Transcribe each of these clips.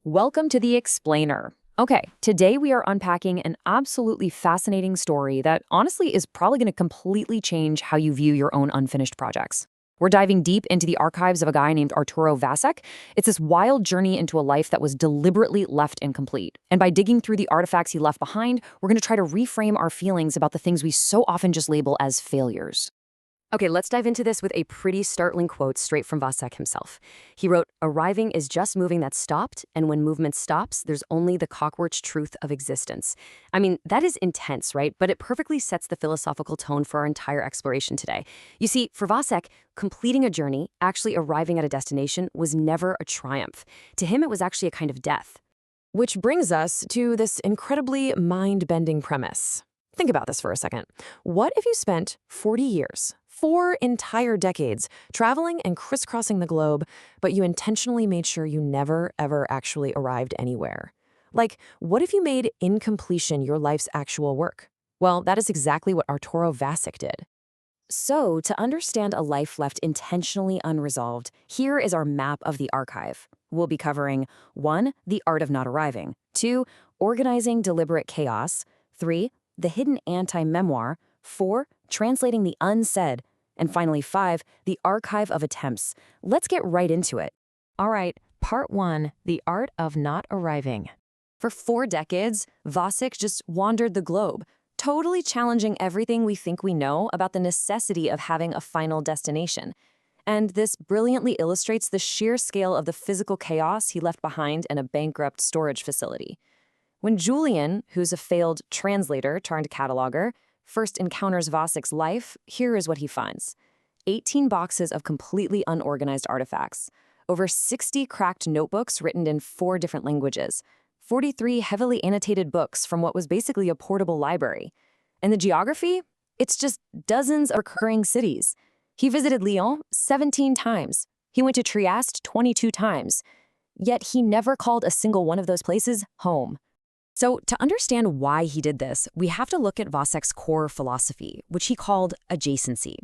Welcome to the Explainer. Okay, today we are unpacking an absolutely fascinating story that honestly is probably going to completely change how you view your own unfinished projects. We're diving deep into the archives of a guy named Arturo Vasek. It's this wild journey into a life that was deliberately left incomplete. And by digging through the artifacts he left behind, we're going to try to reframe our feelings about the things we so often just label as failures. Okay, let's dive into this with a pretty startling quote straight from Vasek himself. He wrote, "Arriving is just moving that's stopped, and when movement stops, there's only the cockroach truth of existence." I mean, that is intense, right? But it perfectly sets the philosophical tone for our entire exploration today. You see, for Vasek, completing a journey, actually arriving at a destination, was never a triumph. To him, it was actually a kind of death. Which brings us to this incredibly mind-bending premise. Think about this for a second. What if you spent 40 years, 4 entire decades, traveling and crisscrossing the globe, but you intentionally made sure you never, ever actually arrived anywhere? Like, what if you made incompletion your life's actual work? Well, that is exactly what Arturo Vasek did. So, to understand a life left intentionally unresolved, here is our map of the archive. We'll be covering 1. The art of not arriving, 2. Organizing deliberate chaos, 3. The hidden anti-memoir, 4. Translating the unsaid, and finally 5. The archive of attempts. Let's get right into it. All right, part 1, the art of not arriving. For 4 decades, Vasek just wandered the globe, totally challenging everything we think we know about the necessity of having a final destination. And this brilliantly illustrates the sheer scale of the physical chaos he left behind in a bankrupt storage facility. When Julian, who's a failed translator turned cataloger, first encounters Vasek's life, here is what he finds. 18 boxes of completely unorganized artifacts, over 60 cracked notebooks written in 4 different languages, 43 heavily annotated books from what was basically a portable library. And the geography? It's just dozens of recurring cities. He visited Lyon 17 times. He went to Trieste 22 times. Yet he never called a single one of those places home. So to understand why he did this, we have to look at Vasek's core philosophy, which he called adjacency.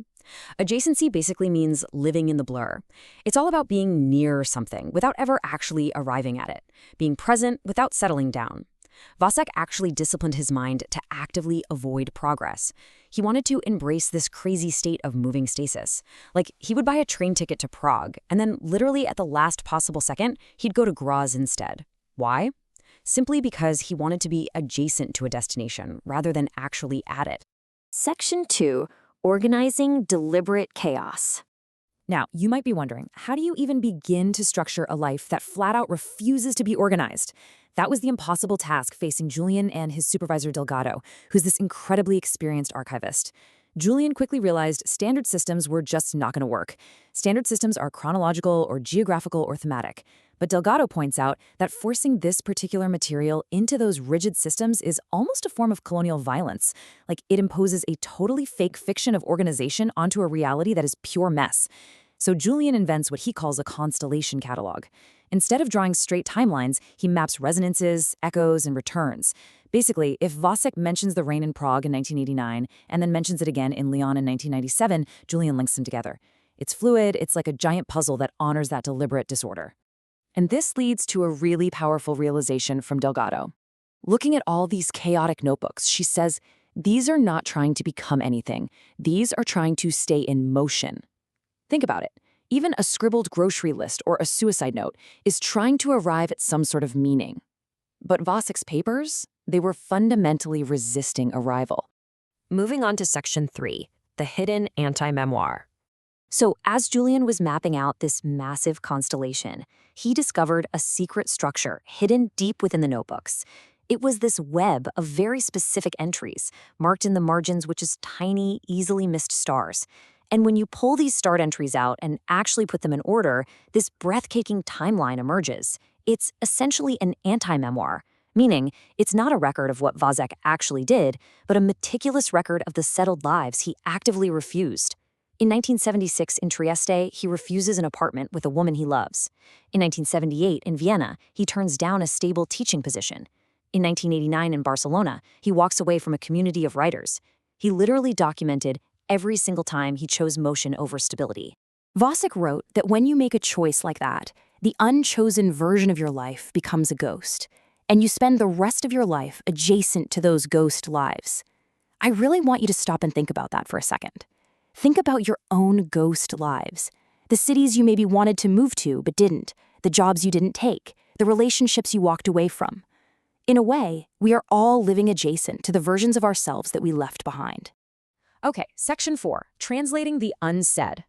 Adjacency basically means living in the blur. It's all about being near something without ever actually arriving at it, being present without settling down. Vasek actually disciplined his mind to actively avoid progress. He wanted to embrace this crazy state of moving stasis. Like, he would buy a train ticket to Prague, and then literally at the last possible second, he'd go to Graz instead. Why? Simply because he wanted to be adjacent to a destination rather than actually at it. Section 2, Organizing Deliberate Chaos. Now, you might be wondering, how do you even begin to structure a life that flat out refuses to be organized? That was the impossible task facing Julian and his supervisor Delgado, who's this incredibly experienced archivist. Julian quickly realized standard systems were just not going to work. Standard systems are chronological or geographical or thematic. But Delgado points out that forcing this particular material into those rigid systems is almost a form of colonial violence. Like, it imposes a totally fake fiction of organization onto a reality that is pure mess. So Julian invents what he calls a constellation catalog. Instead of drawing straight timelines, he maps resonances, echoes, and returns. Basically, if Vasek mentions the rain in Prague in 1989 and then mentions it again in Lyon in 1997, Julian links them together. It's fluid, it's like a giant puzzle that honors that deliberate disorder. And this leads to a really powerful realization from Delgado. Looking at all these chaotic notebooks, she says, these are not trying to become anything. These are trying to stay in motion. Think about it. Even a scribbled grocery list or a suicide note is trying to arrive at some sort of meaning. But Vasek's papers, they were fundamentally resisting arrival. Moving on to section 3, the hidden anti-memoir. So as Julian was mapping out this massive constellation, he discovered a secret structure hidden deep within the notebooks. It was this web of very specific entries, marked in the margins with just tiny, easily missed stars. And when you pull these starred entries out and actually put them in order, this breathtaking timeline emerges. It's essentially an anti-memoir, meaning it's not a record of what Vasek actually did, but a meticulous record of the settled lives he actively refused. In 1976 in Trieste, he refuses an apartment with a woman he loves. In 1978 in Vienna, he turns down a stable teaching position. In 1989 in Barcelona, he walks away from a community of writers. He literally documented every single time he chose motion over stability. Vasek wrote that when you make a choice like that, The unchosen version of your life becomes a ghost, and you spend the rest of your life adjacent to those ghost lives. I really want you to stop and think about that for a second. Think about your own ghost lives. The cities you maybe wanted to move to but didn't, the jobs you didn't take, the relationships you walked away from. In a way, we are all living adjacent to the versions of ourselves that we left behind. Okay, section 4, translating the unsaid.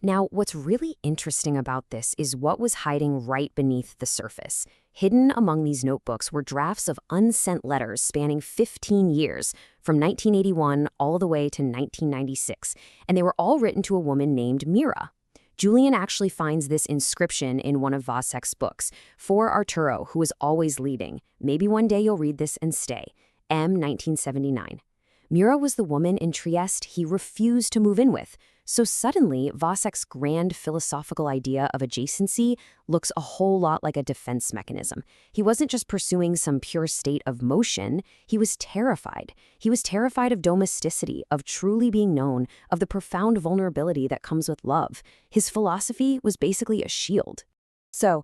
Now, what's really interesting about this is what was hiding right beneath the surface. Hidden among these notebooks were drafts of unsent letters spanning 15 years, from 1981 all the way to 1996, and they were all written to a woman named Mira. Julian actually finds this inscription in one of Vasek's books, For Arturo, who is always leading. Maybe one day you'll read this and stay. M. 1979. Mira was the woman in Trieste he refused to move in with. So suddenly, Vasek's grand philosophical idea of adjacency looks a whole lot like a defense mechanism. He wasn't just pursuing some pure state of motion, he was terrified. He was terrified of domesticity, of truly being known, of the profound vulnerability that comes with love. His philosophy was basically a shield. So,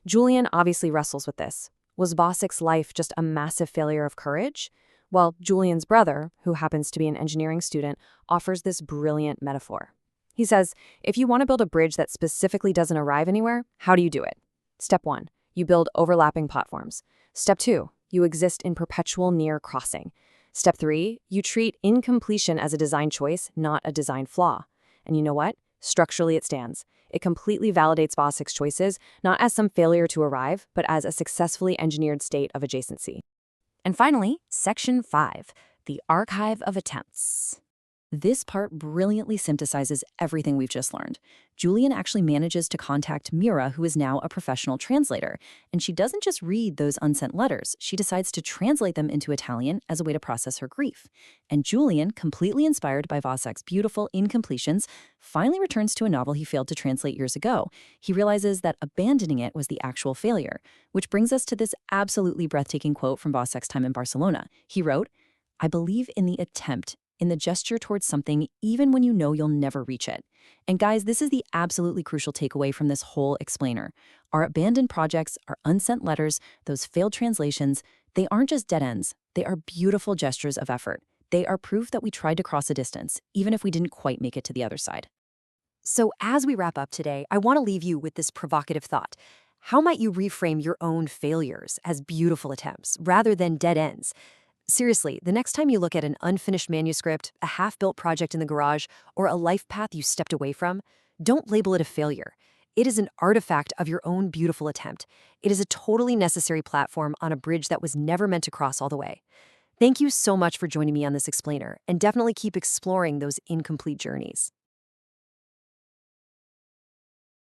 Julian obviously wrestles with this. Was Vasek's life just a massive failure of courage? Well, Julian's brother, who happens to be an engineering student, offers this brilliant metaphor. He says, if you want to build a bridge that specifically doesn't arrive anywhere, how do you do it? Step 1, you build overlapping platforms. Step 2, you exist in perpetual near crossing. Step 3, you treat incompletion as a design choice, not a design flaw. And you know what? Structurally, it stands. It completely validates Vasek's choices, not as some failure to arrive, but as a successfully engineered state of adjacency. And finally, section 5, the archive of attempts. This part brilliantly synthesizes everything we've just learned. Julian actually manages to contact Mira, who is now a professional translator, and she doesn't just read those unsent letters, she decides to translate them into Italian as a way to process her grief. And Julian, completely inspired by Vasek's beautiful Incompletions, finally returns to a novel he failed to translate years ago. He realizes that abandoning it was the actual failure, which brings us to this absolutely breathtaking quote from Vasek's time in Barcelona. He wrote, "I believe in the attempt, in the gesture towards something, even when you know you'll never reach it." And guys, this is the absolutely crucial takeaway from this whole explainer. Our abandoned projects, our unsent letters, those failed translations, they aren't just dead ends. They are beautiful gestures of effort. They are proof that we tried to cross a distance, even if we didn't quite make it to the other side. So as we wrap up today, I want to leave you with this provocative thought. How might you reframe your own failures as beautiful attempts rather than dead ends? Seriously, the next time you look at an unfinished manuscript, a half-built project in the garage, or a life path you stepped away from, don't label it a failure. It is an artifact of your own beautiful attempt. It is a totally necessary platform on a bridge that was never meant to cross all the way. Thank you so much for joining me on this explainer, and definitely keep exploring those incomplete journeys.